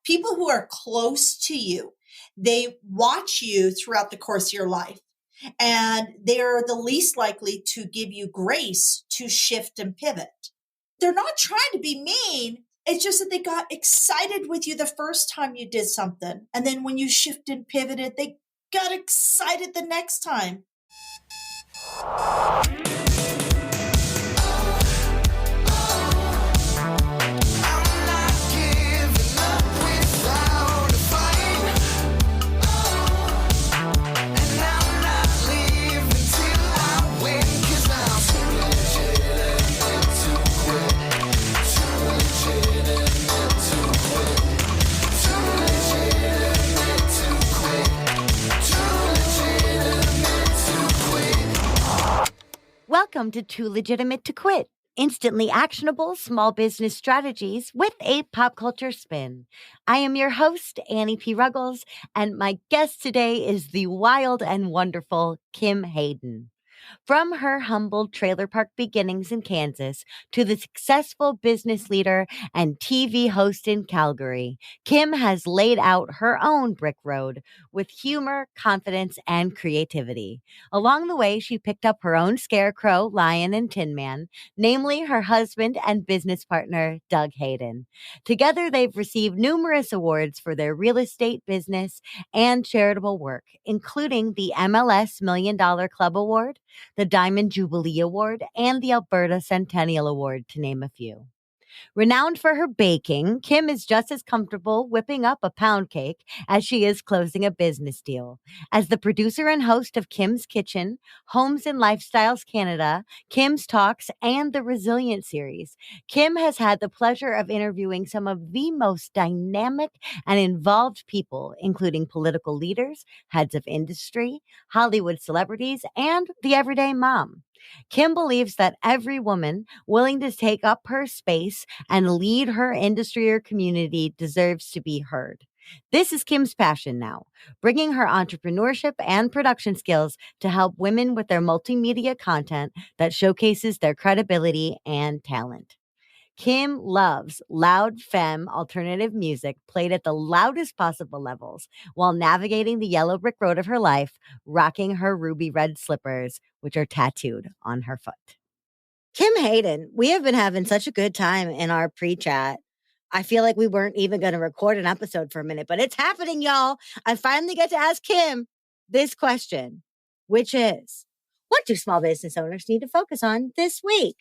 people who are close to you, they watch you throughout the course of your life, and they're the least likely to give you grace to shift and pivot. They're not trying to be mean. It's just that they got excited with you the first time you did something. And then when you shifted and pivoted, they got excited the next time. Welcome to Too Legitimate to Quit, instantly actionable small business strategies with a pop culture spin. I am your host, Annie P. Ruggles, and my guest today is the wild and wonderful Kim Hayden. From her humble trailer park beginnings in Kansas to the successful business leader and TV host in Calgary, Kim has laid out her own brick road with humor, confidence, and creativity. Along the way, she picked up her own scarecrow, lion, and tin man, namely her husband and business partner, Doug Hayden. Together, they've received numerous awards for their real estate business and charitable work, including the MLS $1 Million Club Award, the Diamond Jubilee Award, and the Alberta Centennial Award, to name a few. Renowned for her baking, Kim is just as comfortable whipping up a pound cake as she is closing a business deal. As the producer and host of Kim's Kitchen, Homes and Lifestyles Canada, Kim's Talks, and the Resilient series, Kim has had the pleasure of interviewing some of the most dynamic and involved people, including political leaders, heads of industry, Hollywood celebrities, and the everyday mom. Kim believes that every woman willing to take up her space and lead her industry or community deserves to be heard. This is Kim's passion now, bringing her entrepreneurship and production skills to help women with their multimedia content that showcases their credibility and talent. Kim loves loud femme alternative music played at the loudest possible levels while navigating the yellow brick road of her life, rocking her ruby red slippers, which are tattooed on her foot. Kim Hayden, we have been having such a good time in our pre-chat. I feel like we weren't even going to record an episode for a minute, but it's happening, y'all. I finally get to ask Kim this question, which is, what do small business owners need to focus on this week?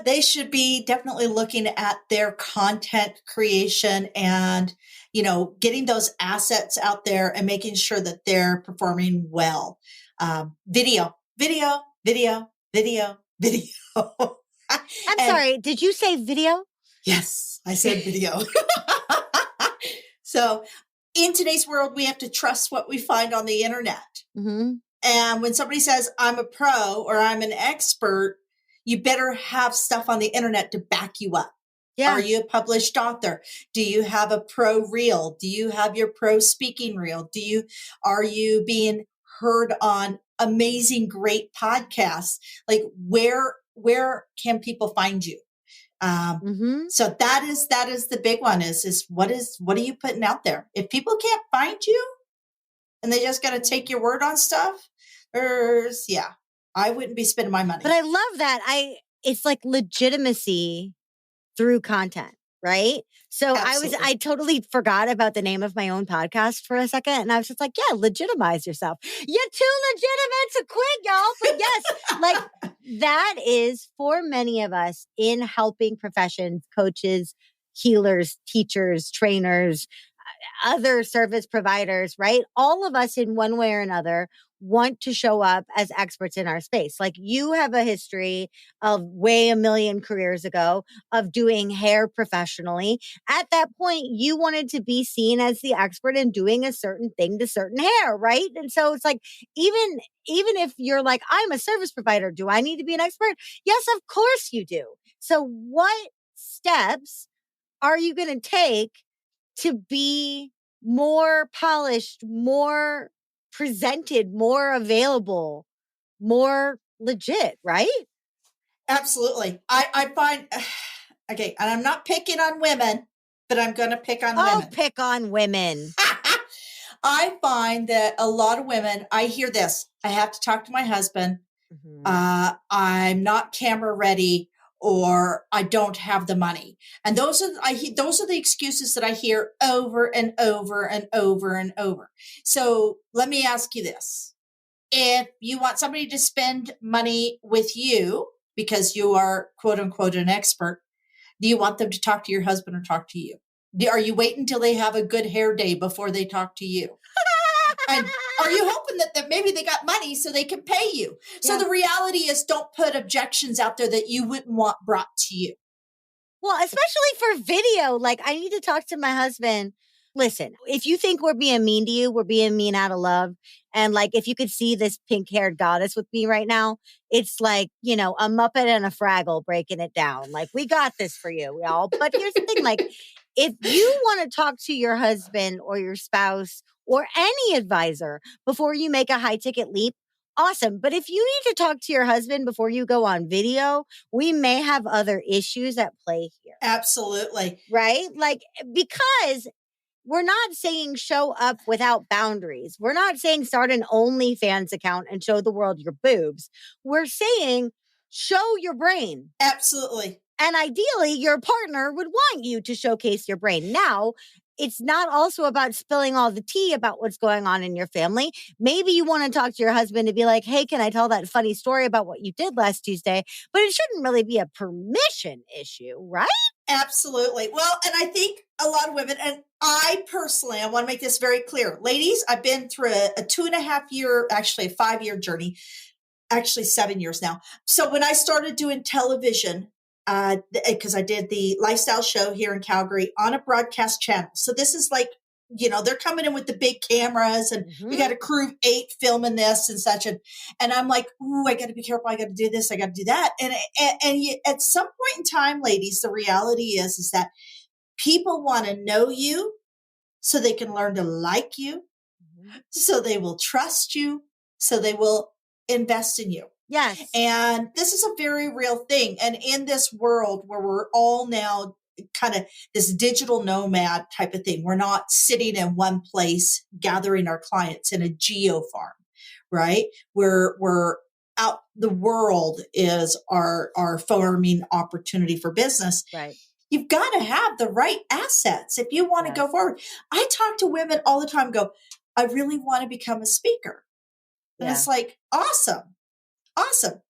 They should be definitely looking at their content creation and, getting those assets out there and making sure that they're performing well. Video. I'm sorry, did you say video? Yes, I said video. So in today's world, we have to trust what we find on the internet. Mm-hmm. And when somebody says, I'm a pro or I'm an expert, you better have stuff on the internet to back you up. Yeah. Are you a published author? Do you have a pro reel? Do you have your pro speaking reel? Are you being heard on amazing, great podcasts? Like where can people find you? So that is the big one is what are you putting out there? If people can't find you and they just got to take your word on stuff, I wouldn't be spending my money. But I love that. It's like legitimacy through content, right? So absolutely. I totally forgot about the name of my own podcast for a second. And I was just like, yeah, legitimize yourself. You're too legitimate to quit, y'all. But yes, like that is for many of us in helping professions, coaches, healers, teachers, trainers, other service providers, right? All of us in one way or another want to show up as experts in our space. Like you have a history of way a million careers ago of doing hair professionally. At that point, you wanted to be seen as the expert in doing a certain thing to certain hair, right? And so it's like, even if you're like, I'm a service provider, do I need to be an expert? Yes, of course you do. So what steps are you going to take to be more polished, more presented, more available, more legit, right? Absolutely. I find, okay, and I'm not picking on women, but I'm going to pick on Oh, women. pick on women. I find that a lot of women, I hear this. I have to talk to my husband. I'm not camera ready, or I don't have the money. And those are the excuses that I hear over and over and over and over. So let me ask you this. If you want somebody to spend money with you because you are quote unquote an expert, do you want them to talk to your husband or talk to you? Are you waiting until they have a good hair day before they talk to you? And are you hoping that maybe they got money so they can pay you? So the reality is, don't put objections out there that you wouldn't want brought to you. Well, especially for video. Like, I need to talk to my husband. Listen, if you think we're being mean to you, we're being mean out of love. And like, if you could see this pink-haired goddess with me right now, it's like, a Muppet and a Fraggle breaking it down. Like, we got this for you, y'all. But here's the thing, like, if you want to talk to your husband or your spouse or any advisor before you make a high-ticket leap, awesome. But if you need to talk to your husband before you go on video, we may have other issues at play here. Absolutely. Right? Like, because we're not saying show up without boundaries. We're not saying start an OnlyFans account and show the world your boobs. We're saying show your brain. Absolutely. And ideally, your partner would want you to showcase your brain. Now, it's not also about spilling all the tea about what's going on in your family. Maybe you want to talk to your husband to be like, hey, can I tell that funny story about what you did last Tuesday? But it shouldn't really be a permission issue, right? Absolutely. Well, and I think a lot of women, and I personally, I want to make this very clear. Ladies, I've been through a 2.5 year, actually a 5-year journey, actually 7 years now. So when I started doing television, because I did the lifestyle show here in Calgary on a broadcast channel. So this is like, they're coming in with the big cameras, and we got a crew of 8 filming this and such. And I'm like, ooh, I got to be careful. I got to do this. I got to do that. And at some point in time, ladies, the reality is that people want to know you so they can learn to like you, so they will trust you, so they will invest in you. Yes. And this is a very real thing. And in this world where we're all now kind of this digital nomad type of thing, we're not sitting in one place gathering our clients in a geo farm, right? We're out, the world is our farming opportunity for business. Right. You've got to have the right assets if you want to go forward. I talk to women all the time, go, I really want to become a speaker. And it's like, awesome.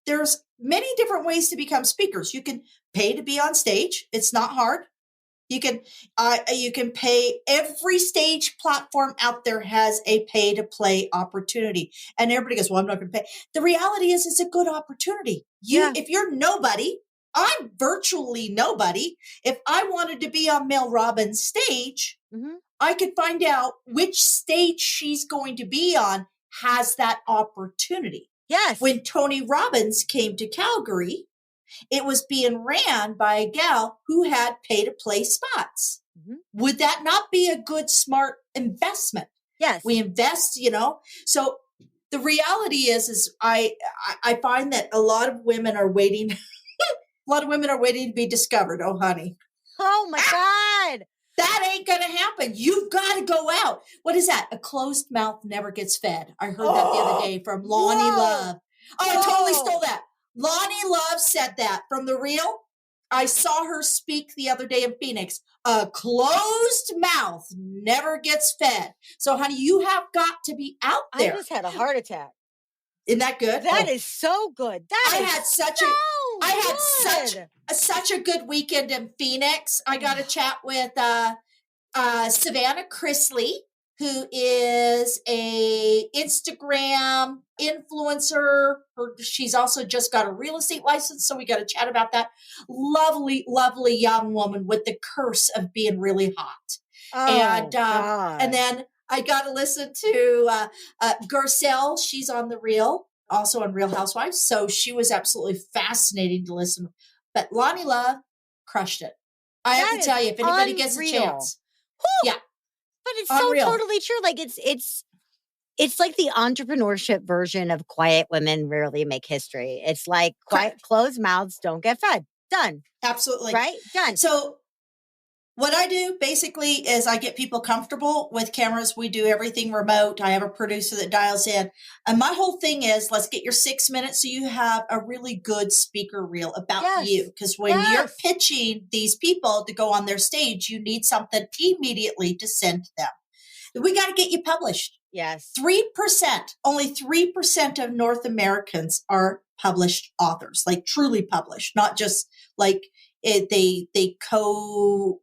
There's many different ways to become speakers. You can pay to be on stage. It's not hard. You can pay. Every stage platform out there has a pay to play opportunity. And everybody goes, well, I'm not going to pay. The reality is it's a good opportunity. If you're nobody, I'm virtually nobody. If I wanted to be on Mel Robbins' stage, I could find out which stage she's going to be on has that opportunity. Yes. When Tony Robbins came to Calgary, it was being ran by a gal who had pay to play spots. Would that not be a good, smart investment? Yes. We invest, So the reality is I find that a lot of women are waiting. A lot of women are waiting to be discovered. Oh, honey. Oh, my God. That ain't going to happen. You've got to go out. What is that? A closed mouth never gets fed. I heard that the other day from Lonnie Love. Oh, I totally stole that. Lonnie Love said that from The Real. I saw her speak the other day in Phoenix. A closed mouth never gets fed. So, honey, you have got to be out there. I just had a heart attack. Isn't that good? That is so good. I had such a good weekend in Phoenix. I got to chat with Savannah Chrisley, who is a Instagram influencer. She's also just got a real estate license, so we got to chat about that. Lovely, lovely young woman with the curse of being really hot. And then I got to listen to Garcelle. She's on The Real, also on Real Housewives. So she was absolutely fascinating to listen. But Lonnie Love crushed it. I have to tell you, if anybody gets a chance. Yeah. But it's so totally true. Like it's like the entrepreneurship version of quiet women rarely make history. It's like quiet, closed mouths don't get fed. Done. Absolutely. Right? Done. So What I do basically is I get people comfortable with cameras. We do everything remote. I have a producer that dials in. And my whole thing is let's get your 6 minutes so you have a really good speaker reel about you. Because when you're pitching these people to go on their stage, you need something immediately to send to them. We got to get you published. Yes. 3%, only 3% of North Americans are published authors, like truly published, not just like they co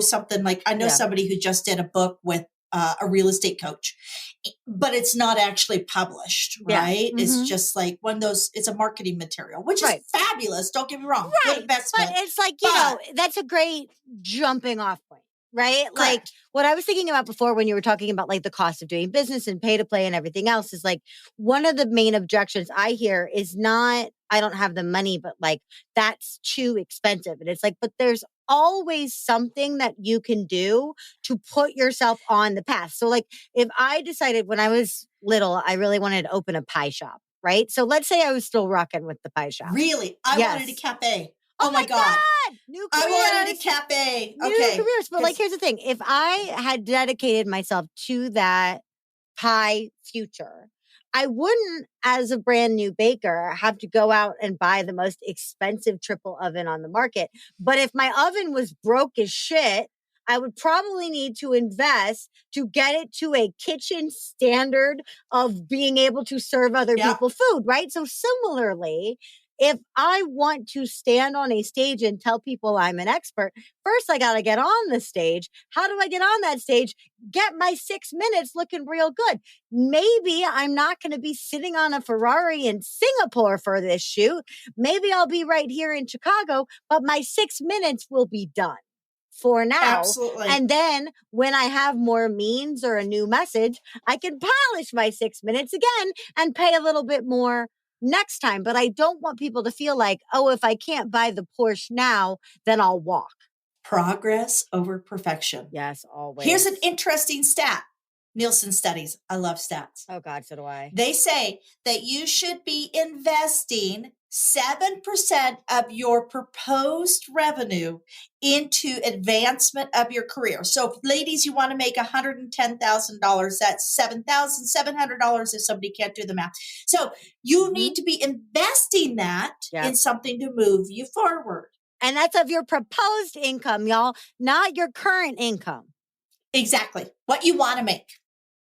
something. Like I know somebody who just did a book with a real estate coach, but it's not actually published, right? Mm-hmm. It's just like one of those, it's a marketing material, which is fabulous. Don't get me wrong. Good investment. But it's like, you know, that's a great jumping off point. Right? Correct. Like what I was thinking about before when you were talking about like the cost of doing business and pay to play and everything else is like one of the main objections I hear is not, I don't have the money, but like that's too expensive. And it's like, but there's always something that you can do to put yourself on the path. So like if I decided when I was little, I really wanted to open a pie shop, right? So let's say I was still rocking with the pie shop. Really? I wanted a cafe. Oh my God. New careers. I wanted a cafe. New careers. But like, here's the thing. If I had dedicated myself to that pie future, I wouldn't, as a brand new baker, have to go out and buy the most expensive triple oven on the market. But if my oven was broke as shit, I would probably need to invest to get it to a kitchen standard of being able to serve other people food, right? So similarly, if I want to stand on a stage and tell people I'm an expert, first I got to get on the stage. How do I get on that stage? Get my 6 minutes looking real good. Maybe I'm not going to be sitting on a Ferrari in Singapore for this shoot. Maybe I'll be right here in Chicago, but my 6 minutes will be done for now. Absolutely. And then when I have more means or a new message, I can polish my 6 minutes again and pay a little bit more next time. But I don't want people to feel like, oh, if I can't buy the Porsche now, then I'll walk. Progress over perfection. Yes, always. Here's an interesting stat. Nielsen studies. I love stats. Oh God, so do I. They say that you should be investing 7% of your proposed revenue into advancement of your career. So if, ladies, you want to make $110,000, that's $7,700 if somebody can't do the math. So you need to be investing that in something to move you forward. And that's of your proposed income, y'all, not your current income. Exactly. What you want to make.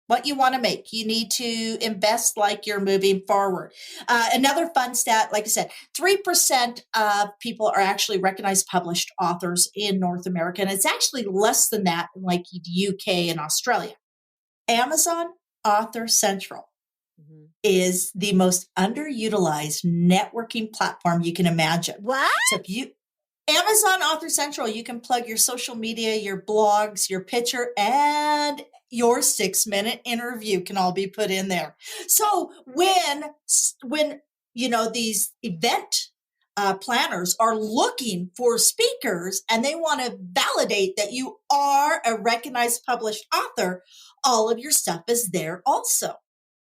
What you want to make. You need to invest like you're moving forward. Another fun stat, like I said, 3% of people are actually recognized published authors in North America. And it's actually less than that in like the UK and Australia. Amazon Author Central is the most underutilized networking platform you can imagine. What? So if you Amazon Author Central, you can plug your social media, your blogs, your picture, and your 6-minute interview can all be put in there. So when you know these event planners are looking for speakers and they want to validate that you are a recognized published author, all of your stuff is there also.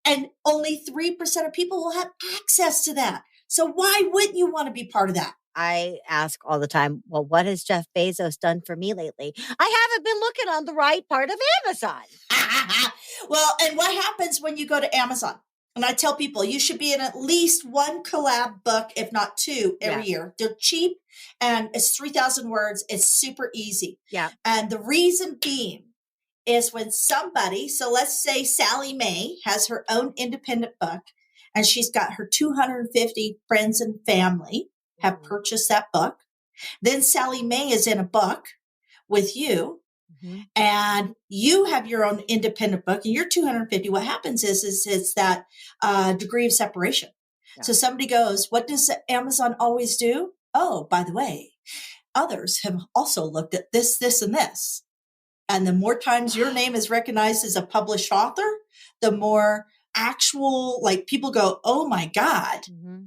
And only 3% of people will have access to that. So why wouldn't you want to be part of that? I ask all the time, well, what has Jeff Bezos done for me lately? I haven't been looking on the right part of Amazon. Well, and what happens when you go to Amazon? And I tell people you should be in at least one collab book, if not two, every year. They're cheap and it's 3,000 words. It's super easy. Yeah. And the reason being is when somebody, so let's say Sally Mae has her own independent book and she's got her 250 friends and family have purchased that book. Then Sally Mae is in a book with you and you have your own independent book and you're 250. What happens is it's that degree of separation. Yeah. So somebody goes, what does Amazon always do? Oh, by the way, others have also looked at this, this, and this. And the more times your name is recognized as a published author, the more actual, like people go, oh my God,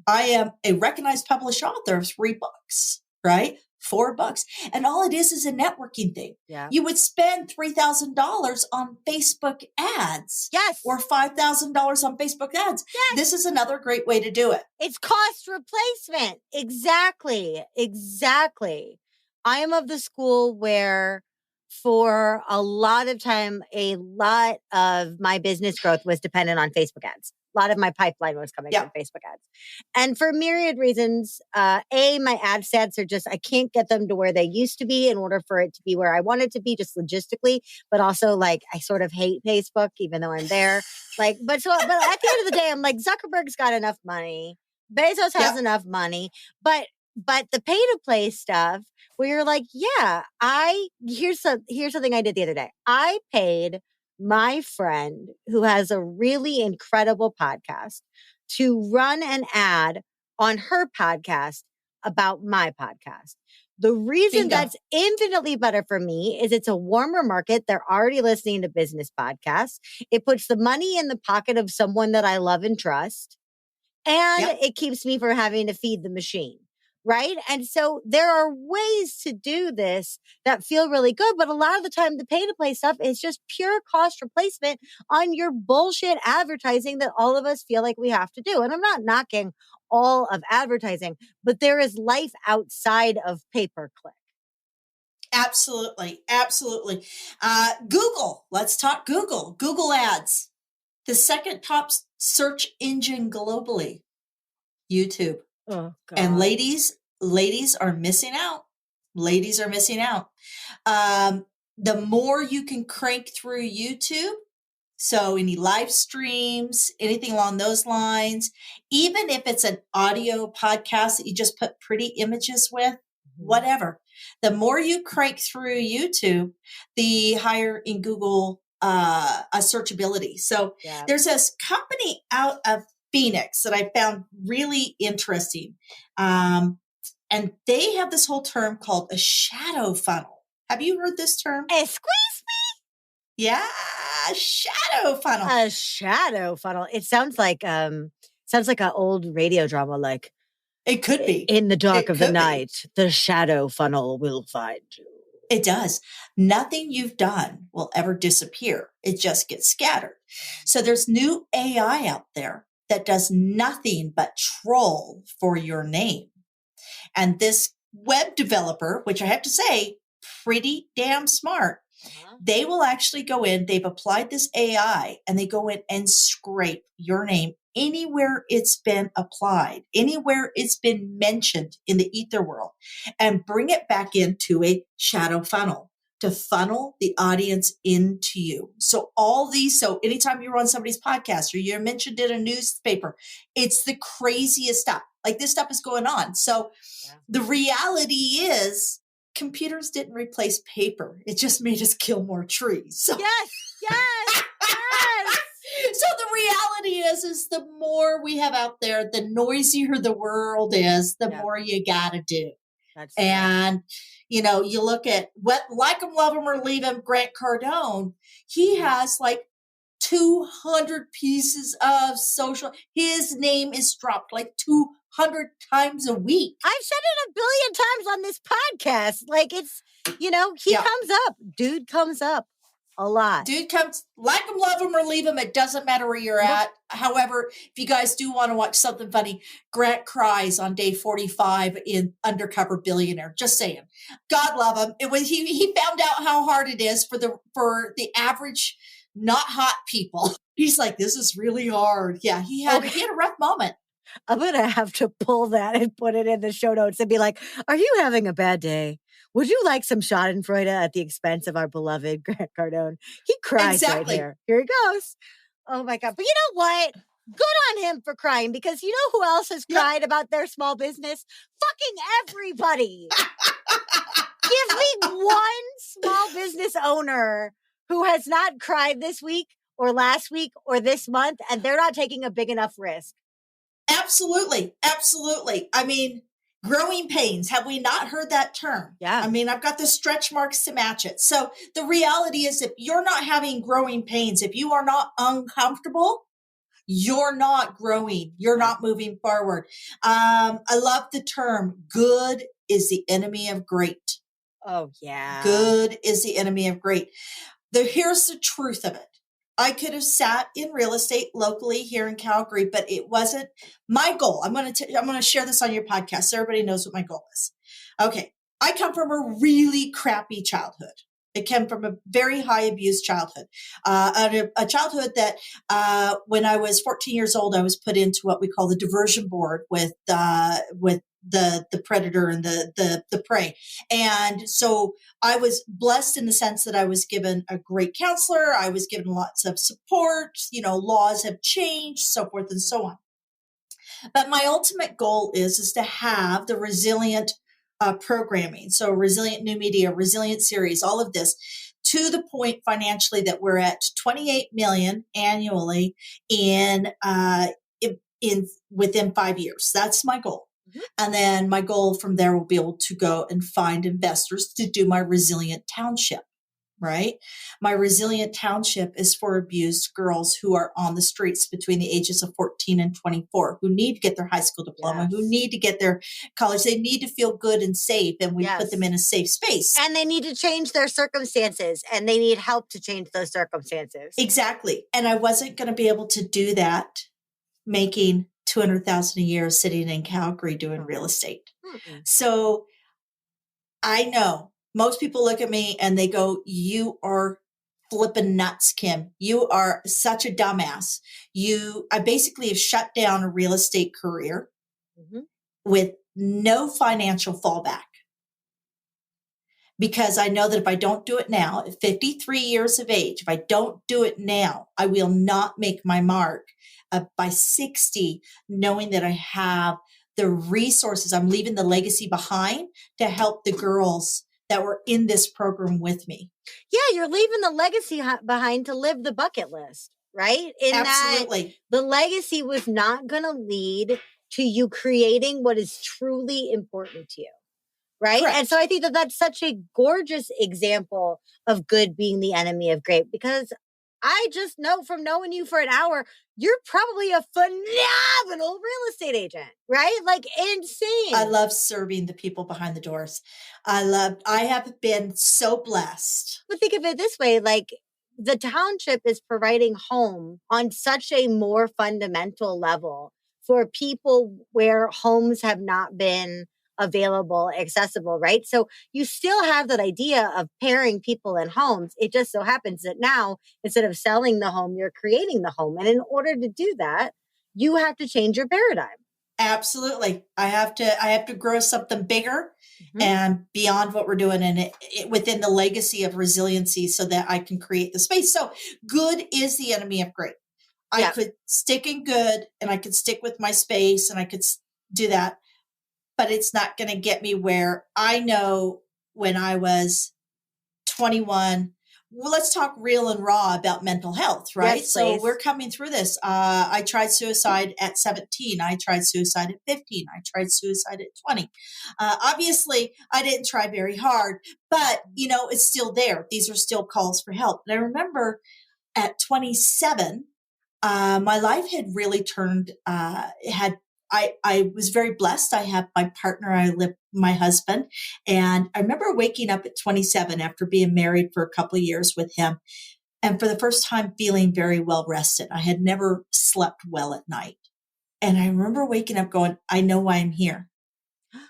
I am a recognized published author of 3 books, right? 4 books. And all it is a networking thing. Yeah. You would spend $3,000 on Facebook ads. Yes. Or $5,000 on Facebook ads. Yes. This is another great way to do it. It's cost replacement. Exactly. Exactly. I am of the school where for a lot of time, a lot of my business growth was dependent on Facebook ads. A lot of my pipeline was coming from Facebook ads. And for myriad reasons, my ad sets are just, I can't get them to where they used to be in order for it to be where I want it to be, just logistically. But also, like, I sort of hate Facebook, even though I'm there. But at the end of the day, I'm like, Zuckerberg's got enough money. Bezos has enough money. But the pay to play stuff, where you're like, yeah, here's something I did the other day. I paid my friend who has a really incredible podcast to run an ad on her podcast about my podcast. The reason that's infinitely better for me is it's a warmer market. They're already listening to business podcasts. It puts the money in the pocket of someone that I love and trust. And it keeps me from having to feed the machine. Right. And so there are ways to do this that feel really good. But a lot of the time, the pay to play stuff is just pure cost replacement on your bullshit advertising that all of us feel like we have to do. And I'm not knocking all of advertising, but there is life outside of pay-per-click. Absolutely. Absolutely. Google. Let's talk Google. Google ads. The second top search engine globally. YouTube. Oh, God. And ladies are missing out. Ladies are missing out. The more you can crank through YouTube, so any live streams, anything along those lines, even if it's an audio podcast that you just put pretty images with, whatever. The more you crank through YouTube, the higher in Google searchability. So there's this company out of Phoenix that I found really interesting. And they have this whole term called a shadow funnel. Have you heard this term? Squeeze me? Yeah, shadow funnel. A shadow funnel. It sounds like an old radio drama, like it could be. In the dark of the night, the shadow funnel will find you. It does. Nothing you've done will ever disappear. It just gets scattered. So there's new AI out there that does nothing but troll for your name. And this web developer, which I have to say, pretty damn smart, they will actually go in, they've applied this AI, and they go in and scrape your name anywhere it's been applied, anywhere it's been mentioned in the ether world, and bring it back into a shadow funnel to funnel the audience into you. So anytime you're on somebody's podcast or you're mentioned in a newspaper, it's the craziest stuff. Like, this stuff is going on. So the reality is, computers didn't replace paper. It just made us kill more trees. So yes. So the reality is the more we have out there, the noisier the world is, the more you got to do. And, you look at Like 'em, Love 'em, or Leave 'em, Grant Cardone, he has like 200 pieces of social. His name is dropped like 200 times a week. I've said it a billion times on this podcast. Like, it's, he comes up. Dude comes up a lot. Dude comes, Like 'em, Love 'em, or Leave 'em. It doesn't matter where you're at. However, if you guys do want to watch something funny, Grant cries on day 45 in Undercover Billionaire. Just saying. God love him. It was he found out how hard it is for the average not hot people. He's like, this is really hard. Yeah, he had a rough moment. I'm going to have to pull that and put it in the show notes and be like, are you having a bad day? Would you like some schadenfreude at the expense of our beloved Grant Cardone? He cries right here. Here he goes. Oh, my God. But you know what? Good on him for crying, because you know who else has cried about their small business? Fucking everybody. Give me one small business owner who has not cried this week or last week or this month, and they're not taking a big enough risk. Absolutely. Absolutely. I mean, growing pains. Have we not heard that term? Yeah. I mean, I've got the stretch marks to match it. So the reality is, if you're not having growing pains, if you are not uncomfortable, you're not growing. You're not moving forward. I love the term, good is the enemy of great. Oh, yeah. Good is the enemy of great. Here's the truth of it. I could have sat in real estate locally here in Calgary, but it wasn't my goal. I'm going to share this on your podcast so everybody knows what my goal is. Okay. I come from a really crappy childhood. It came from a very high abused childhood, a childhood that when I was 14 years old, I was put into what we call the diversion board with the predator and the prey. And so I was blessed in the sense that I was given a great counselor. I was given lots of support. Laws have changed, so forth and so on. But my ultimate goal is to have the resilient programming. So resilient new media, resilient series, all of this to the point financially that we're at 28 million annually in within 5 years. That's my goal. Mm-hmm. And then my goal from there will be able to go and find investors to do my resilient township. Right? My resilient township is for abused girls who are on the streets between the ages of 14 and 24, who need to get their high school diploma, who need to get their college. They need to feel good and safe, and we put them in a safe space. And they need to change their circumstances, and they need help to change those circumstances. Exactly. And I wasn't going to be able to do that making $200,000 a year sitting in Calgary doing real estate. Mm-hmm. So I know. Most people look at me and they go, you are flipping nuts, Kim. You are such a dumbass. I basically have shut down a real estate career with no financial fallback. Because I know that if I don't do it now, at 53 years of age, if I don't do it now, I will not make my mark by 60, knowing that I have the resources. I'm leaving the legacy behind to help the girls that were in this program with me. Yeah, you're leaving the legacy behind to live the bucket list, right? Absolutely. That the legacy was not going to lead to you creating what is truly important to you, right? Correct. And so I think that that's such a gorgeous example of good being the enemy of great, because I just know from knowing you for an hour, you're probably a phenomenal real estate agent, right? Like insane. I love serving the people behind the doors. I have been so blessed. But think of it this way, like the township is providing home on such a more fundamental level for people where homes have not been available, accessible, right? So you still have that idea of pairing people in homes. It just so happens that now, instead of selling the home, you're creating the home. And in order to do that, you have to change your paradigm. Absolutely. I have to grow something bigger and beyond what we're doing, and it within the legacy of resiliency, so that I can create the space. So good is the enemy of great. I could stick in good, and I could stick with my space, and I could do that. But it's not going to get me where I know when I was 21. Well, let's talk real and raw about mental health, right? Yes, so we're coming through this. I tried suicide at 17. I tried suicide at 15. I tried suicide at 20. Obviously, I didn't try very hard, but, it's still there. These are still calls for help. And I remember at 27, my life had really turned, I was very blessed. I have my partner, my husband, and I remember waking up at 27 after being married for a couple of years with him, and for the first time feeling very well rested. I had never slept well at night. And I remember waking up going, I know why I'm here.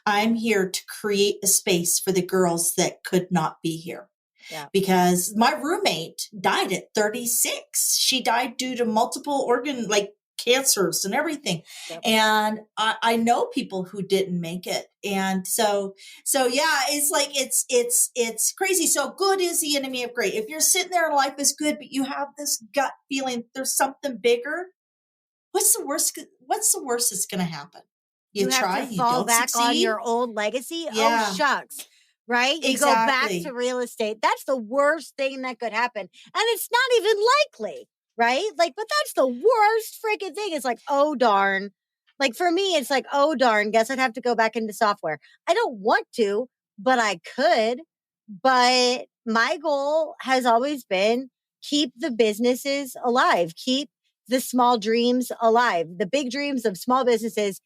I'm here to create a space for the girls that could not be here. Yeah. Because my roommate died at 36. She died due to multiple organ, cancers and everything. Yep. And I know people who didn't make it. And so yeah, it's crazy. So good is the enemy of great. If you're sitting there and life is good, but you have this gut feeling there's something bigger, what's the worst that's going to happen? You try, have to fall back succeed on your old legacy. Yeah. Oh, shucks. Right? You go back to real estate. That's the worst thing that could happen. And it's not even likely. Right? But that's the worst freaking thing. It's like, oh, darn. For me, it's like, oh, darn. Guess I'd have to go back into software. I don't want to, but I could. But my goal has always been keep the businesses alive. Keep the small dreams alive. The big dreams of small businesses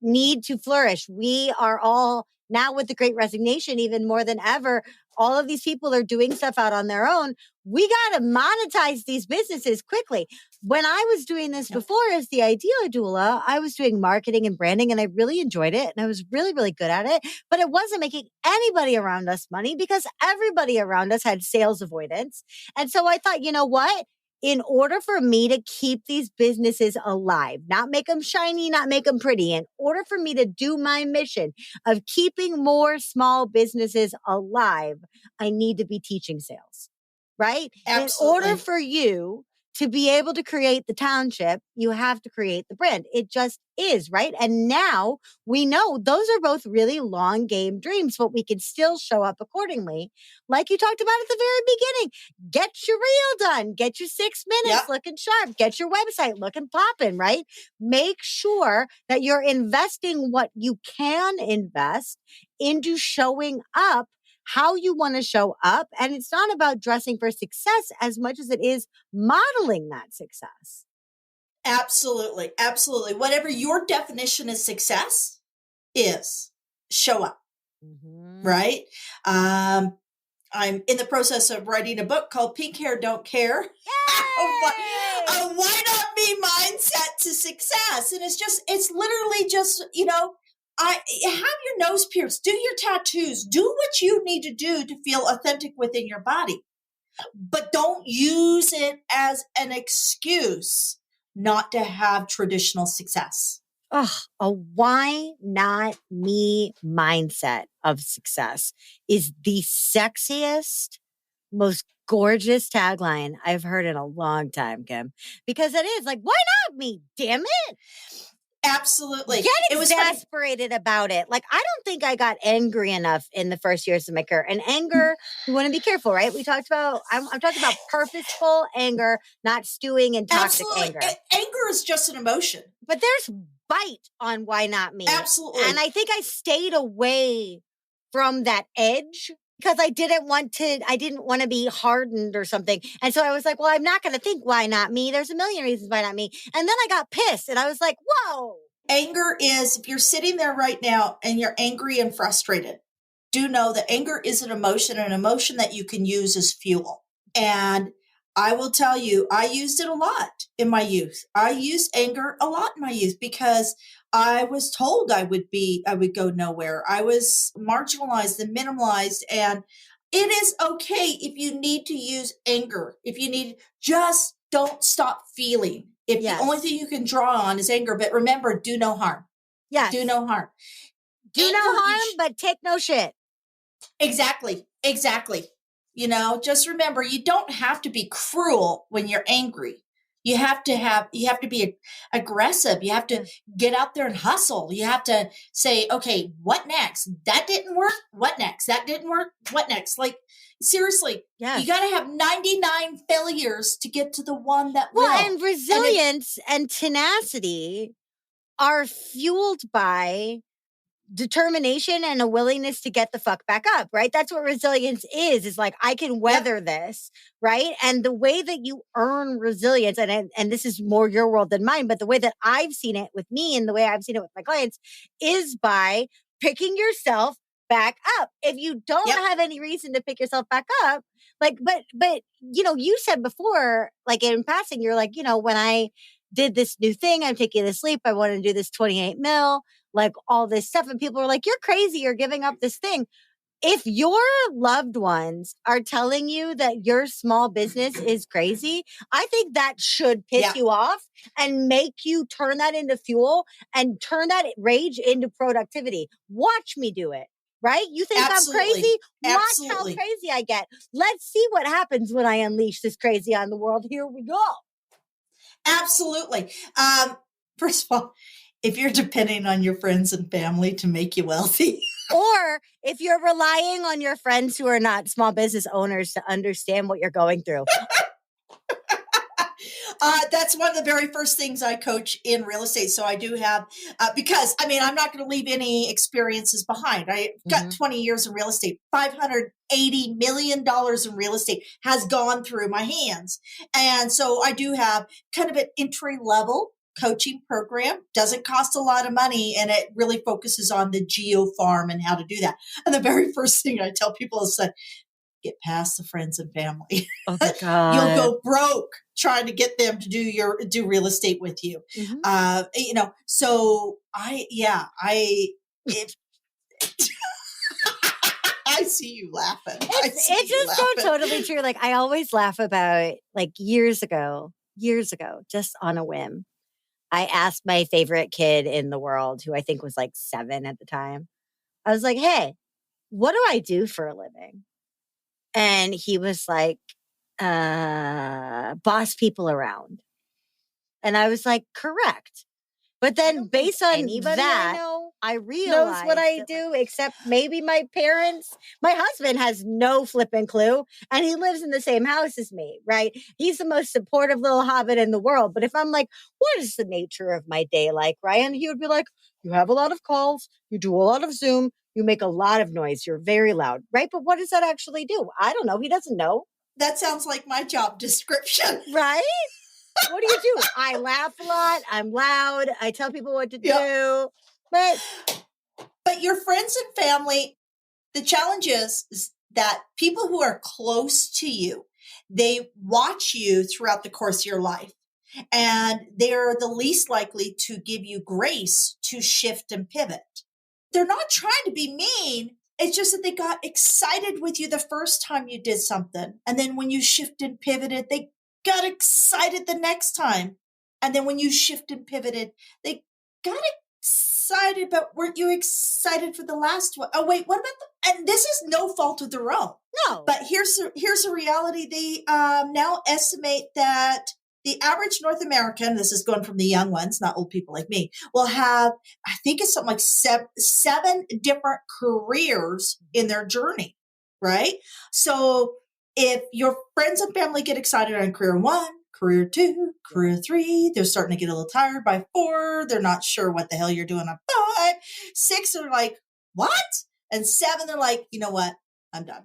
need to flourish. We are all now, with the Great Resignation, even more than ever, all of these people are doing stuff out on their own. We got to monetize these businesses quickly. When I was doing this before as the Idea Doula, I was doing marketing and branding, and I really enjoyed it. And I was really, really good at it, but it wasn't making anybody around us money because everybody around us had sales avoidance. And so I thought, you know what? In order for me to keep these businesses alive, not make them shiny, not make them pretty, in order for me to do my mission of keeping more small businesses alive, I need to be teaching sales, right? Absolutely. In order for you to be able to create the township, you have to create the brand. It just is, right? And now we know those are both really long game dreams, but we can still show up accordingly. Like you talked about at the very beginning, get your reel done, get your 6 minutes looking sharp, get your website looking popping, right? Make sure that you're investing what you can invest into showing up how you want to show up. And it's not about dressing for success as much as it is modeling that success. Absolutely. Absolutely. Whatever your definition of success is, show up. Right? I'm in the process of writing a book called Pink Hair Don't Care. A why not me mindset to success. And it's literally just, I have your nose pierced, do your tattoos, do what you need to do to feel authentic within your body, but don't use it as an excuse not to have traditional success. A why not me mindset of success is the sexiest, most gorgeous tagline I've heard in a long time, Kim, because it is like, why not me? Damn it. Absolutely. Get exasperated about it. Like, I don't think I got angry enough in the first years of my career. And anger, we want to be careful, right? We talked about, I'm talking about purposeful anger, not stewing in toxic anger. Anger is just an emotion. But there's bite on why not me. Absolutely. And I think I stayed away from that edge because I didn't want to be hardened or something. And so I was like, well, I'm not going to think why not me. There's a million reasons why not me. And then I got pissed and I was like, whoa. Anger is, if you're sitting there right now and you're angry and frustrated, do know that anger is an emotion that you can use as fuel. And I will tell you, I used it a lot in my youth. I used anger a lot in my youth because I was told I would go nowhere. I was marginalized and minimalized. And it is okay if you need to use anger. If you need, just don't stop feeling. If the only thing you can draw on is anger, but remember, do no harm. Yes. Do no harm. Do no harm, but take no shit. Exactly. Just remember, you don't have to be cruel when you're angry. You have to be aggressive. You have to get out there and hustle. You have to say, okay, what next? That didn't work. What next? That didn't work. What next? Like, seriously, you got to have 99 failures to get to the one that will. And resilience and tenacity are fueled by determination and a willingness to get the fuck back up, right? That's what resilience is like, I can weather this, right? And the way that you earn resilience, and this is more your world than mine, but the way that I've seen it with me and the way I've seen it with my clients is by picking yourself back up. If you don't have any reason to pick yourself back up, like, but you said before, like in passing, you're like, when I did this new thing, I'm taking this leap, I want to do this 28 mil, like all this stuff. And people are like, you're crazy. You're giving up this thing. If your loved ones are telling you that your small business is crazy, I think that should piss you off and make you turn that into fuel and turn that rage into productivity. Watch me do it. Right? You think I'm crazy? Watch how crazy I get. Let's see what happens when I unleash this crazy on the world. Here we go. Absolutely. First of all, if you're depending on your friends and family to make you wealthy, or if you're relying on your friends who are not small business owners to understand what you're going through. That's one of the very first things I coach in real estate. So I do have, because I'm not going to leave any experiences behind. I've got 20 years in real estate, $580 million in real estate has gone through my hands. And so I do have kind of an entry level coaching program. Doesn't cost a lot of money, and it really focuses on the geo farm and how to do that. And the very first thing I tell people is that get past the friends and family. Oh my God. You'll go broke trying to get them to do real estate with you. So if I see you laughing. It's just so totally true. Like I always laugh about like years ago, just on a whim. I asked my favorite kid in the world, who I think was like 7 at the time. I was like, hey, what do I do for a living? And he was like, boss people around. And I was like, correct. But then based on that, I realized knows what I do, except maybe my parents. My husband has no flipping clue, and he lives in the same house as me, right? He's the most supportive little hobbit in the world. But if I'm like, what is the nature of my day like, Ryan? He would be like, you have a lot of calls, you do a lot of Zoom, you make a lot of noise, you're very loud, right? But what does that actually do? I don't know. He doesn't know. That sounds like my job description. Right? What do you do? I laugh a lot. I'm loud. I tell people what to do. But your friends and family, the challenge is that people who are close to you, they watch you throughout the course of your life. And they're the least likely to give you grace to shift and pivot. They're not trying to be mean. It's just that they got excited with you the first time you did something. And then when you shifted and pivoted, they got excited the next time. And then when you shifted and pivoted, they got excited, but weren't you excited for the last one? Oh, wait, what about and this is no fault of their own. No. But here's a reality. They now estimate that the average North American, this is going from the young ones, not old people like me, will have, I think it's something like seven different careers in their journey, right? So if your friends and family get excited on career 1, career 2, career 3, they're starting to get a little tired by 4. They're not sure what the hell you're doing on 5. 6, they're like, what? And 7, they're like, you know what? I'm done.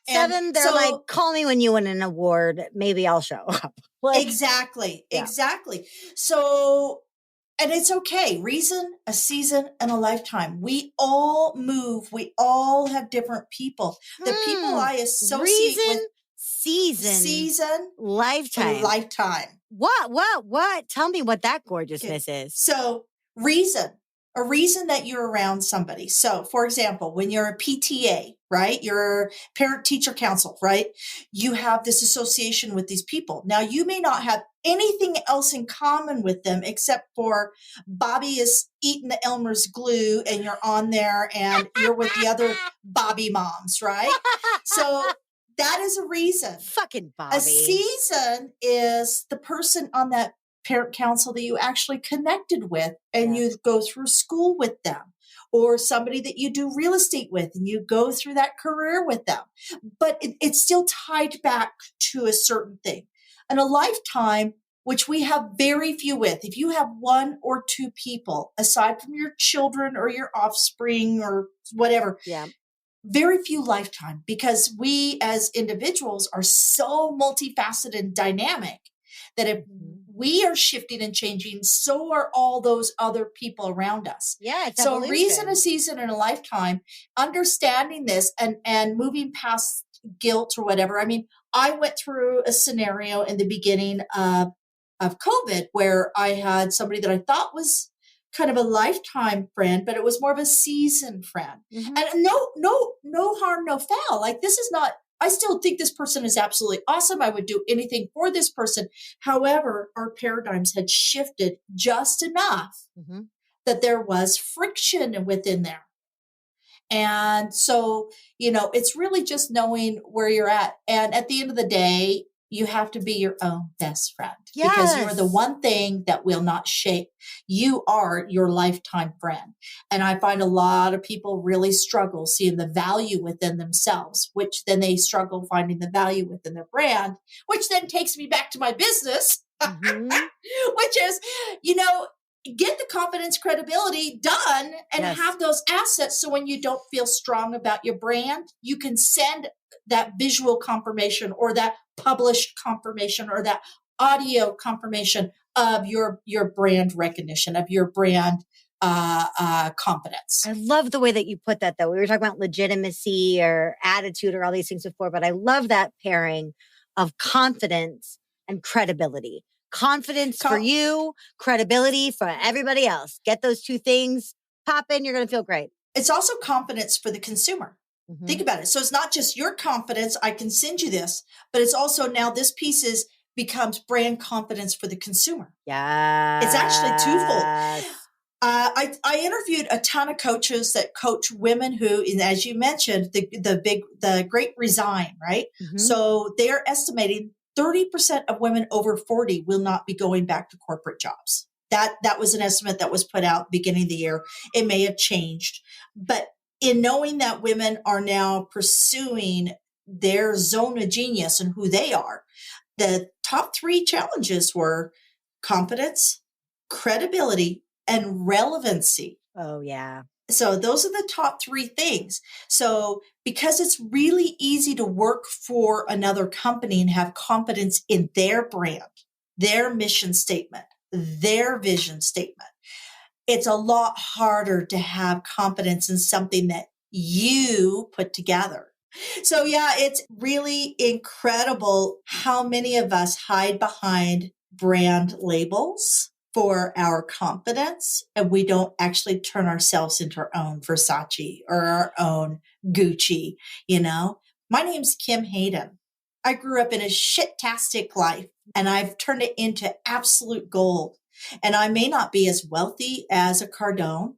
7, they're like, call me when you win an award. Maybe I'll show up. Exactly. So, and it's okay. Reason, a season, and a lifetime. We all move. We all have different people. The people I associate with. Season, lifetime. What? Tell me what that gorgeousness is. So, a reason that you're around somebody. So, for example, when you're a PTA, right? You're parent teacher council, right? You have this association with these people. Now, you may not have anything else in common with them except for Bobby is eating the Elmer's glue and you're on there and you're with the other Bobby moms, right? So that is a reason. Fucking Bobby. A season is the person on that parent council that you actually connected with and you go through school with them, or somebody that you do real estate with and you go through that career with them. But it's still tied back to a certain thing. And a lifetime, which we have very few with, if you have 1 or 2 people, aside from your children or your offspring or whatever, very few lifetime, because we as individuals are so multifaceted and dynamic that if we are shifting and changing, so are all those other people around us. Yeah. It's so evolution. A reason, a season, and a lifetime, understanding this and moving past guilt or whatever. I mean, I went through a scenario in the beginning of COVID where I had somebody that I thought was kind of a lifetime friend, but it was more of a seasoned friend. And no harm, no foul. Like, this is not, I still think this person is absolutely awesome. I would do anything for this person. However, our paradigms had shifted just enough that there was friction within there. And so, it's really just knowing where you're at. And at the end of the day, you have to be your own best friend because you are the one thing that will not shake. You are your lifetime friend. And I find a lot of people really struggle seeing the value within themselves, which then they struggle finding the value within their brand, which then takes me back to my business, which is, get the confidence, credibility done and have those assets. So when you don't feel strong about your brand, you can send that visual confirmation or that published confirmation or that audio confirmation of your brand recognition, of your brand confidence. I love the way that you put that, though. We were talking about legitimacy or attitude or all these things before, but I love that pairing of confidence and credibility. Confidence for you, credibility for everybody else. Get those two things, pop in, you're going to feel great. It's also confidence for the consumer. Mm-hmm. Think about it. So it's not just your confidence, I can send you this, but it's also now this piece becomes brand confidence for the consumer. Yeah. It's actually twofold. I interviewed a ton of coaches that coach women who, as you mentioned, the great resign, right? Mm-hmm. So they're estimating 30% of women over 40 will not be going back to corporate jobs. That was an estimate that was put out beginning of the year. It may have changed, but in knowing that women are now pursuing their zone of genius and who they are, the top 3 challenges were confidence, credibility, and relevancy. Oh, yeah. So those are the top 3 things. So because it's really easy to work for another company and have confidence in their brand, their mission statement, their vision statement, it's a lot harder to have confidence in something that you put together. So yeah, it's really incredible how many of us hide behind brand labels for our confidence, and we don't actually turn ourselves into our own Versace or our own Gucci, you know? My name's Kim Hayden. I grew up in a shit-tastic life, and I've turned it into absolute gold. And I may not be as wealthy as a Cardone,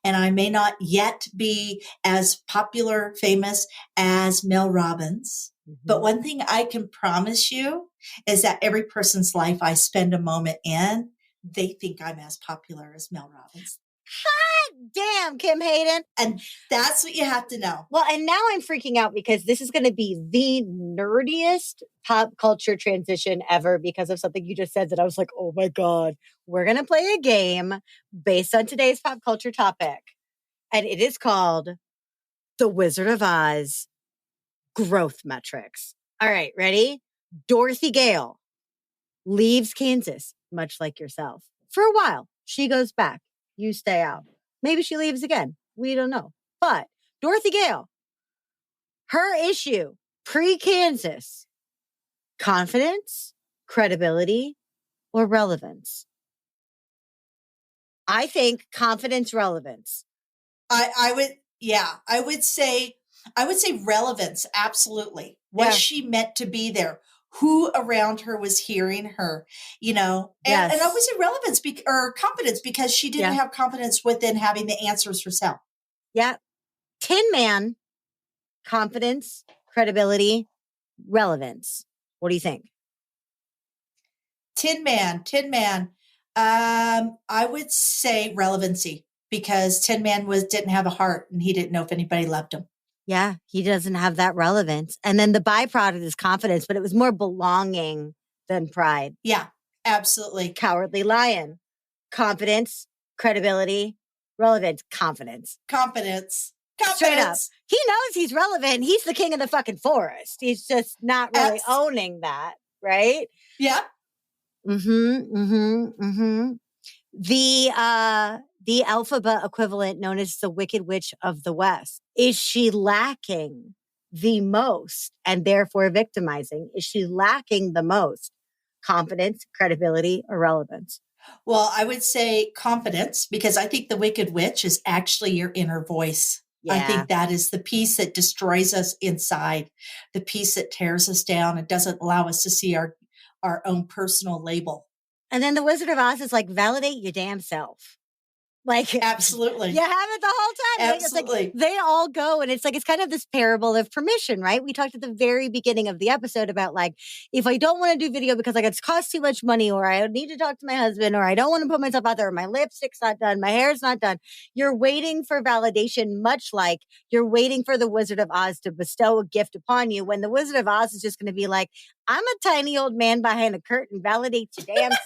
and I may not yet be as popular, famous as Mel Robbins. Mm-hmm. But one thing I can promise you is that every person's life I spend a moment in, they think I'm as popular as Mel Robbins. Hot damn, Kim Hayden. And that's what you have to know. Well, and now I'm freaking out because this is going to be the nerdiest pop culture transition ever because of something you just said that I was like, oh my God, we're going to play a game based on today's pop culture topic. And it is called The Wizard of Oz Growth Metrics. All right, ready? Dorothy Gale leaves Kansas, much like yourself. For a while, she goes back. You stay out. Maybe she leaves again. We don't know. But Dorothy Gale, her issue, pre-Kansas, confidence, credibility, or relevance? I think confidence, relevance. I would say relevance. Absolutely. Was she meant to be there? Who around her was hearing her, you know, and I would say relevance or confidence because she didn't have confidence within having the answers herself. Yeah. Tin Man, confidence, credibility, relevance. What do you think? Tin Man. I would say relevancy because Tin Man didn't have a heart and he didn't know if anybody loved him. Yeah, he doesn't have that relevance. And then the byproduct is confidence, but it was more belonging than pride. Yeah, absolutely. Cowardly Lion, confidence, credibility, relevance, confidence. Straight up. He knows he's relevant. He's the king of the fucking forest. He's just not really owning that, right? Yeah. The alphabet equivalent known as the Wicked Witch of the West. Is she lacking the most and therefore victimizing? Is she lacking the most? Confidence, credibility, or relevance? Well, I would say confidence because I think the Wicked Witch is actually your inner voice. Yeah. I think that is the piece that destroys us inside, the piece that tears us down and doesn't allow us to see our own personal label. And then the Wizard of Oz is like, validate your damn self. Like, absolutely. You have it the whole time. Absolutely. Like, it's like they all go. And it's like, it's kind of this parable of permission, right? We talked at the very beginning of the episode about like, if I don't want to do video because like it's cost too much money, or I need to talk to my husband, or I don't want to put myself out there, or my lipstick's not done, my hair's not done. You're waiting for validation, much like you're waiting for the Wizard of Oz to bestow a gift upon you, when the Wizard of Oz is just going to be like, I'm a tiny old man behind a curtain, validate your damn self.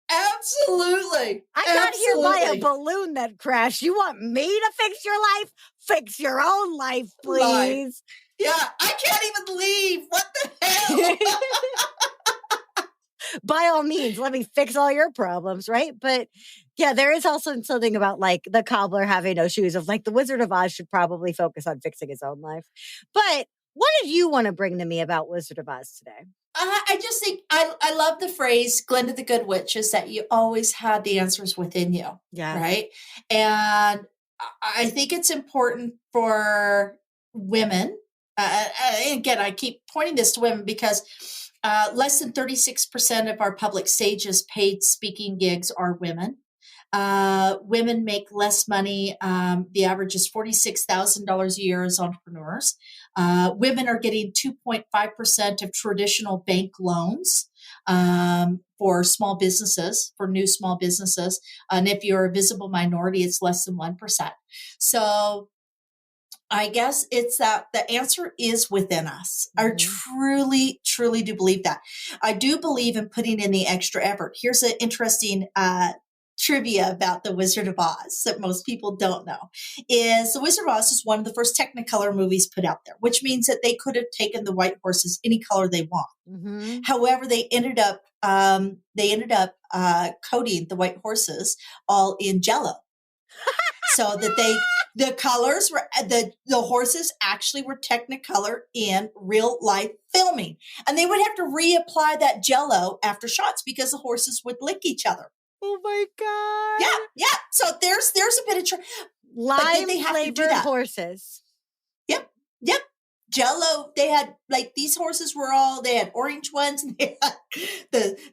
Absolutely. I got here by a balloon that crashed. You want me to fix your life? Fix your own life, please. Yeah, I can't even leave. What the hell? by all means, let me fix all your problems, right? But yeah, there is also something about like the cobbler having no shoes of like the Wizard of Oz should probably focus on fixing his own life. But what did you want to bring to me about Wizard of Oz today? I just think I love the phrase Glinda the Good Witch is that you always had the answers within you. Yeah. Right. And I think it's important for women. Again, I keep pointing this to women because less than 36% of our public stages paid speaking gigs are women. Women make less money. The average is $46,000 a year as entrepreneurs. Women are getting 2.5% of traditional bank loans for small businesses, for new small businesses. And if you're a visible minority, it's less than 1%. So I guess it's that the answer is within us. I truly, truly do believe that. I do believe in putting in the extra effort. Here's an interesting trivia about the Wizard of Oz that most people don't know is the Wizard of Oz is one of the first Technicolor movies put out there, which means that they could have taken the white horses any color they want. However, they ended up coating the white horses all in Jello. So that the colors were, the horses actually were Technicolor in real life filming. And they would have to reapply that Jello after shots because the horses would lick each other. Oh my God. Yeah. So there's a bit of lime flavored horses. Yep. Jello, they had like these horses were all, they had orange ones and they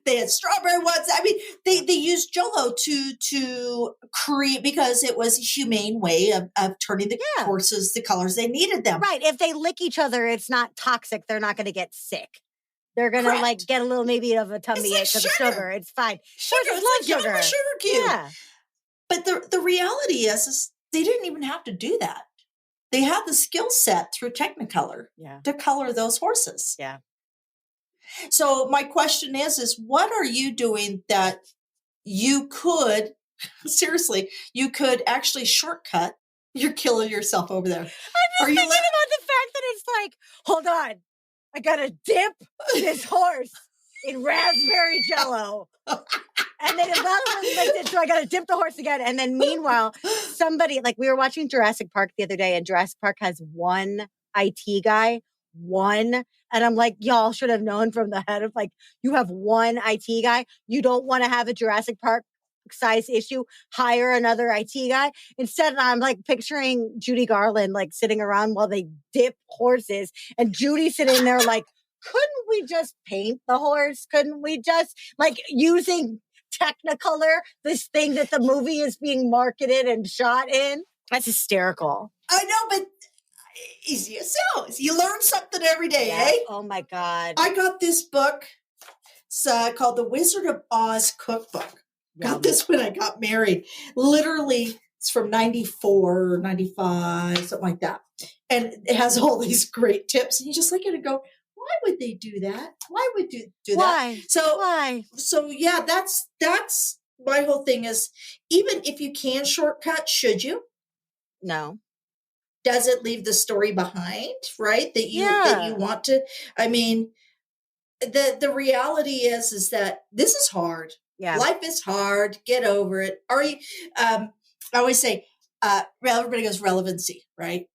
had strawberry ones. I mean, they used Jello to create because it was a humane way of turning the horses the colors they needed them. Right. If they lick each other, it's not toxic. They're not going to get sick. They're going to like get a little maybe of a tummy ache of the sugar. It's fine. Sugar, horses love sugar. A sugar cube. Yeah. But the reality is they didn't even have to do that. They had the skill set through Technicolor to color those horses. Yeah. So my question is what are you doing that you could, seriously, you could actually shortcut? You're killing yourself over there. I'm just thinking about the fact that it's like, hold on, I got to dip this horse in raspberry Jello. And then another one like this, so I got to dip the horse again. And then meanwhile, somebody, like we were watching Jurassic Park the other day and Jurassic Park has one IT guy, one. And I'm like, y'all should have known from the head of like, you have one IT guy. You don't want to have a Jurassic Park size issue, hire another IT guy. Instead, I'm like picturing Judy Garland, like sitting around while they dip horses and Judy sitting there like, couldn't we just paint the horse? Couldn't we just like using Technicolor, this thing that the movie is being marketed and shot in? That's hysterical. I know, but easy as so. You learn something every day, eh? Oh my God. I got this book. It's called The Wizard of Oz Cookbook. Got this when I got married. Literally, it's from 94 or 95, something like that. And it has all these great tips. And you just look at it and go, why would they do that? Why would do that? So yeah, that's my whole thing is even if you can shortcut, should you? No. Does it leave the story behind, right? That you want to, I mean, the reality is that this is hard. Yeah. Life is hard. Get over it. Are you, I always say, everybody goes relevancy, right?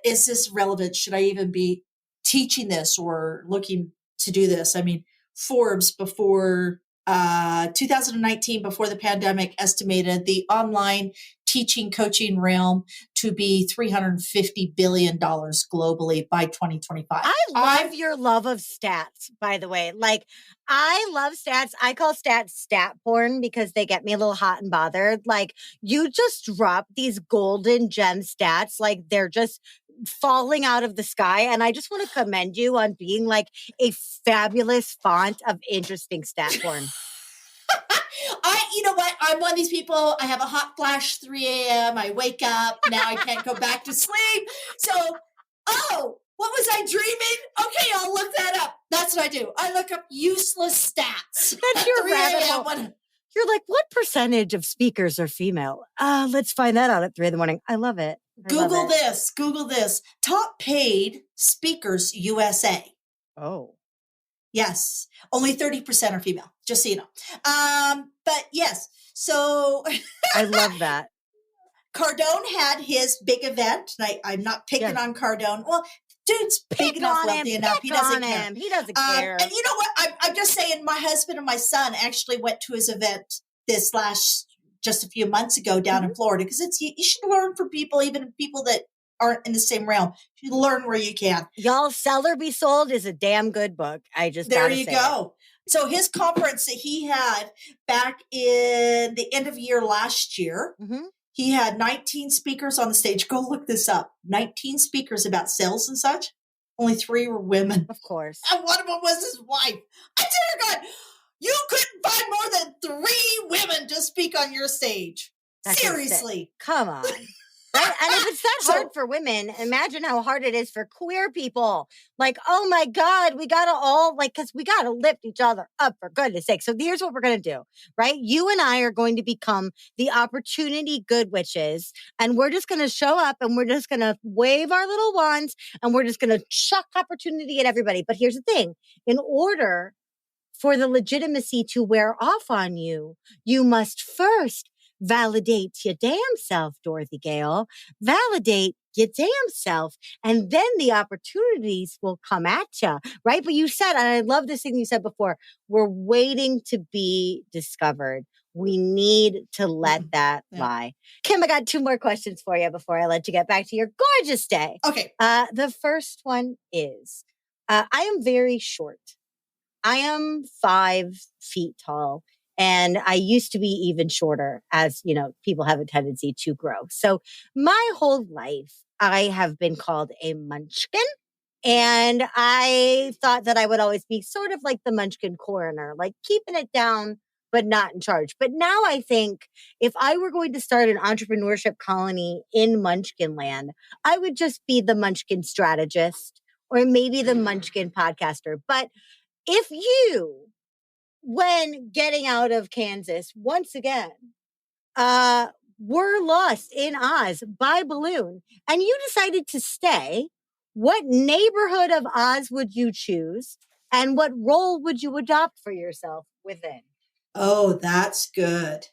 Is this relevant? Should I even be teaching this or looking to do this? I mean, Forbes before 2019, before the pandemic, estimated the online teaching coaching realm to be $350 billion globally by 2025. I love your love of stats, by the way. Like, I love stats. I call stats stat porn because they get me a little hot and bothered. Like, you just drop these golden gem stats, like they're just falling out of the sky. And I just want to commend you on being like a fabulous font of interesting stat porn. You know what? I'm one of these people. I have a hot flash 3 a.m. I wake up. Now I can't go back to sleep. So, what was I dreaming? Okay, I'll look that up. That's what I do. I look up useless stats. That's your rabbit hole. You're like, what percentage of speakers are female? Let's find that out at 3 a.m. I love it. Google this. Top paid speakers USA. Oh. Yes. Only 30% are female, just so you know. But yes. So I love that. Cardone had his big event. I'm not picking on Cardone. Well, dude's big enough, wealthy enough. He doesn't care. He doesn't care. And you know what? I'm just saying my husband and my son actually went to his event just a few months ago down in Florida, because you should learn from people, even people that aren't in the same realm. You learn where you can. Y'all, Sell or Be Sold is a damn good book. I just there you go. So his conference that he had back in the end of year last year, he had 19 speakers on the stage. Go look this up. 19 speakers about sales and such. Only 3 were women. Of course. And one of them was his wife. I said, God, you couldn't find more than 3 women to speak on your stage. Seriously. Come on. Right? And if it's that hard for women, imagine how hard it is for queer people. Like, oh my God, we got to all, because we got to lift each other up, for goodness sake. So here's what we're going to do, right? You and I are going to become the opportunity good witches. And we're just going to show up and we're just going to wave our little wands and we're just going to chuck opportunity at everybody. But here's the thing. In order for the legitimacy to wear off on you, you must first validate your damn self, Dorothy Gale. Validate your damn self. And then the opportunities will come at you, right? But you said, and I love this thing you said before, we're waiting to be discovered. We need to let that lie. Kim, I got 2 more questions for you before I let you get back to your gorgeous day. Okay. The first one is, I am very short. I am 5 feet tall. And I used to be even shorter, as, people have a tendency to grow. So my whole life, I have been called a munchkin. And I thought that I would always be sort of like the munchkin coroner, like keeping it down, but not in charge. But now I think if I were going to start an entrepreneurship colony in Munchkin land, I would just be the munchkin strategist or maybe the munchkin podcaster. But if you, when getting out of Kansas, once again, were lost in Oz by balloon and you decided to stay, what neighborhood of Oz would you choose? And what role would you adopt for yourself within? Oh, that's good.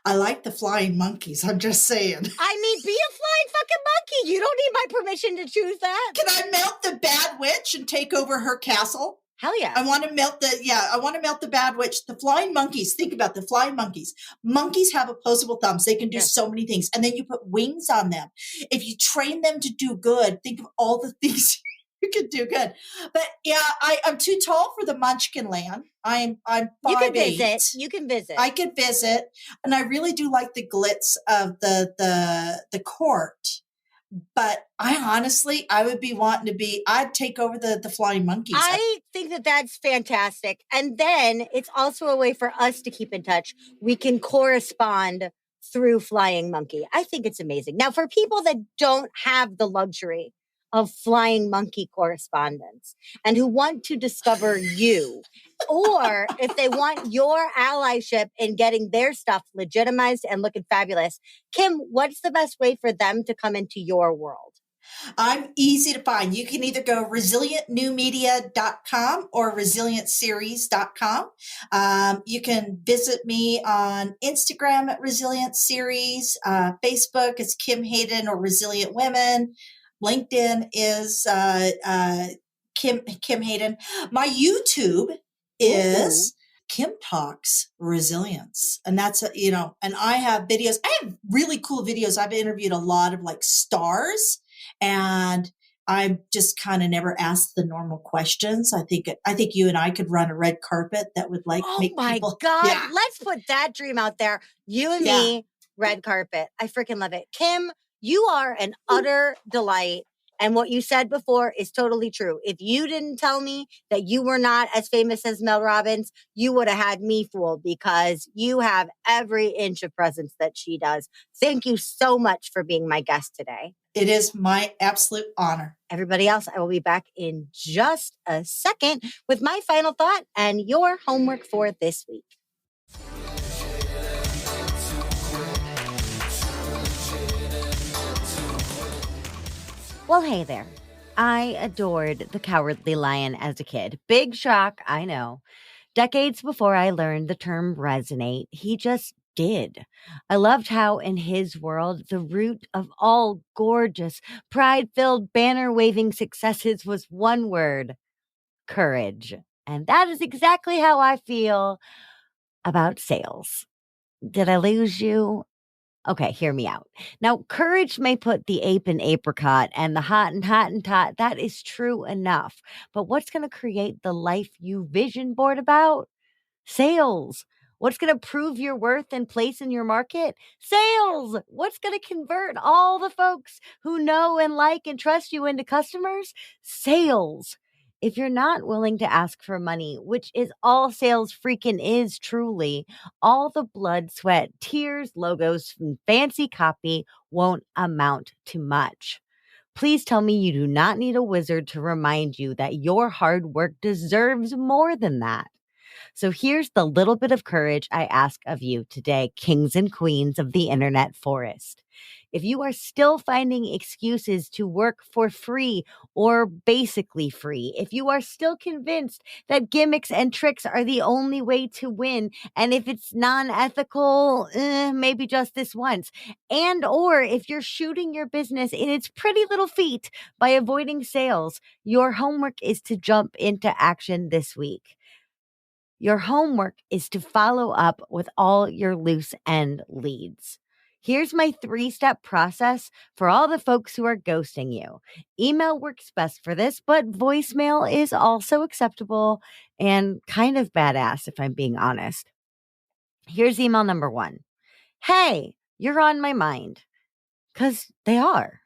I like the flying monkeys. I'm just saying. I mean, be a flying fucking monkey. You don't need my permission to choose that. Can I melt the bad witch and take over her castle? Hell yeah. I want to melt the bad witch. The flying monkeys. Think about the flying monkeys. Monkeys have opposable thumbs. They can do so many things. And then you put wings on them. If you train them to do good, think of all the things you could do good. But yeah, I'm too tall for the Munchkin land. I'm 5'8". You can visit. I could visit. And I really do like the glitz of the court. But I would be I'd take over the flying monkeys. I think that that's fantastic. And then it's also a way for us to keep in touch. We can correspond through flying monkey. I think it's amazing. Now, for people that don't have the luxury of flying monkey correspondence and who want to discover you, or if they want your allyship in getting their stuff legitimized and looking fabulous, Kim, what's the best way for them to come into your world? I'm easy to find. You can either go resilientnewmedia.com or resilientseries.com. You can visit me on Instagram at Resilient Series. Facebook is Kim Hayden or Resilient Women. LinkedIn is Kim Hayden. My YouTube is Kim Talks Resilience. And that's, and I have videos. I have really cool videos. I've interviewed a lot of stars, and I just kind of never asked the normal questions. I think you and I could run a red carpet that would make people. Oh my God. Let's put that dream out there. You and me, red carpet. I freaking love it. Kim, you are an utter delight. And what you said before is totally true. If you didn't tell me that you were not as famous as Mel Robbins, you would have had me fooled, because you have every inch of presence that she does. Thank you so much for being my guest today. It is my absolute honor. Everybody else, I will be back in just a second with my final thought and your homework for this week. Well, hey there. I adored the Cowardly Lion as a kid. Big shock, I know. Decades before I learned the term resonate, he just did. I loved how, in his world, the root of all gorgeous, pride filled, banner waving successes was one word: courage. And that is exactly how I feel about sales. Did I lose you? Okay, hear me out. Now, courage may put the ape in apricot and the hot and tot. That is true enough. But what's going to create the life you vision board about? Sales. What's going to prove your worth and place in your market? Sales. What's going to convert all the folks who know and like and trust you into customers? Sales. If you're not willing to ask for money, which is all sales freaking is truly, all the blood, sweat, tears, logos, and fancy copy won't amount to much. Please tell me you do not need a wizard to remind you that your hard work deserves more than that. So here's the little bit of courage I ask of you today, kings and queens of the internet forest. If you are still finding excuses to work for free or basically free, if you are still convinced that gimmicks and tricks are the only way to win, and if it's non-ethical, maybe just this once, and or if you're shooting your business in its pretty little feet by avoiding sales, your homework is to jump into action this week. Your homework is to follow up with all your loose end leads. Here's my 3-step process for all the folks who are ghosting you. Email works best for this, but voicemail is also acceptable and kind of badass, if I'm being honest. Here's email number 1. Hey, you're on my mind. 'Cause they are.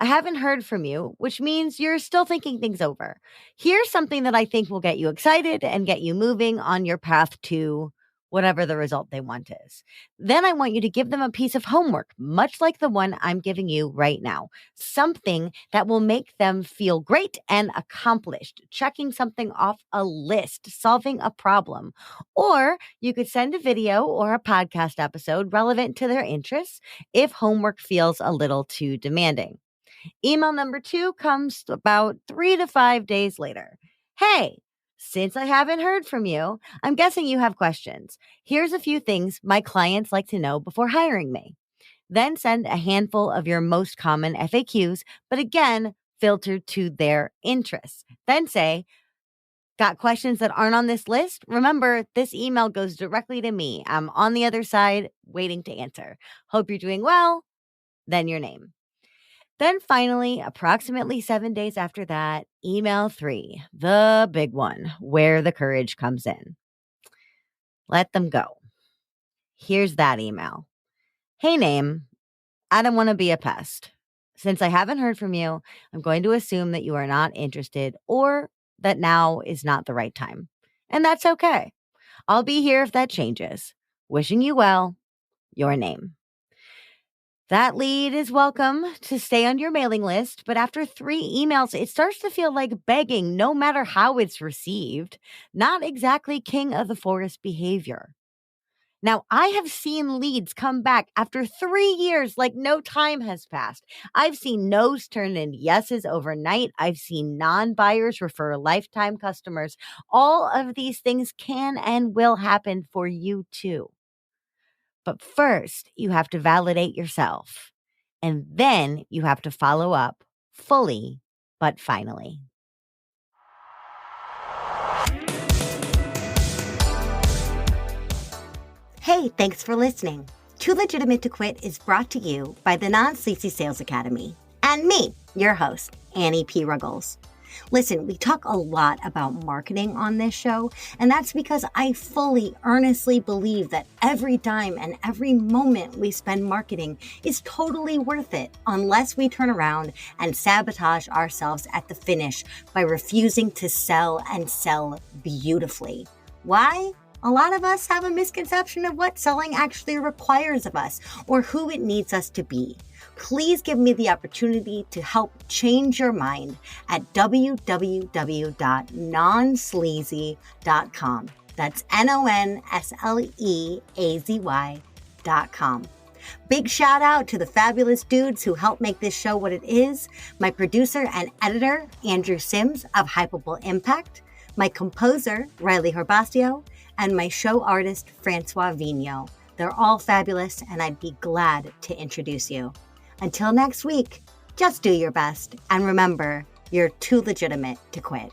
I haven't heard from you, which means you're still thinking things over. Here's something that I think will get you excited and get you moving on your path to whatever the result they want is. Then I want you to give them a piece of homework, much like the one I'm giving you right now. Something that will make them feel great and accomplished, checking something off a list, solving a problem. Or you could send a video or a podcast episode relevant to their interests if homework feels a little too demanding. Email number 2 comes about 3 to 5 days later. Hey, since I haven't heard from you, I'm guessing you have questions. Here's a few things my clients like to know before hiring me. Then send a handful of your most common FAQs, but again, filtered to their interests. Then say, got questions that aren't on this list? Remember, this email goes directly to me. I'm on the other side waiting to answer. Hope you're doing well. Then your name. Then finally, approximately 7 days after that, email 3, the big one, where the courage comes in. Let them go. Here's that email. Hey, name, I don't want to be a pest. Since I haven't heard from you, I'm going to assume that you are not interested or that now is not the right time. And that's okay. I'll be here if that changes. Wishing you well, your name. That lead is welcome to stay on your mailing list, but after 3 emails, it starts to feel like begging no matter how it's received. Not exactly king of the forest behavior. Now, I have seen leads come back after 3 years like no time has passed. I've seen no's turn into yeses overnight. I've seen non-buyers refer lifetime customers. All of these things can and will happen for you too. But first, you have to validate yourself. And then you have to follow up fully, but finally. Hey, thanks for listening. Too Legitimate to Quit is brought to you by the Non-Sleazy Sales Academy and me, your host, Annie P. Ruggles. Listen, we talk a lot about marketing on this show, and that's because I fully, earnestly believe that every dime and every moment we spend marketing is totally worth it unless we turn around and sabotage ourselves at the finish by refusing to sell and sell beautifully. Why? A lot of us have a misconception of what selling actually requires of us or who it needs us to be. Please give me the opportunity to help change your mind at www.nonsleazy.com. That's NONSLEAZY.com. Big shout out to the fabulous dudes who helped make this show what it is. My producer and editor, Andrew Sims of Hypable Impact, my composer, Riley Herbasio, and my show artist, Francois Vigneault. They're all fabulous, and I'd be glad to introduce you. Until next week, just do your best, and remember, you're too legitimate to quit.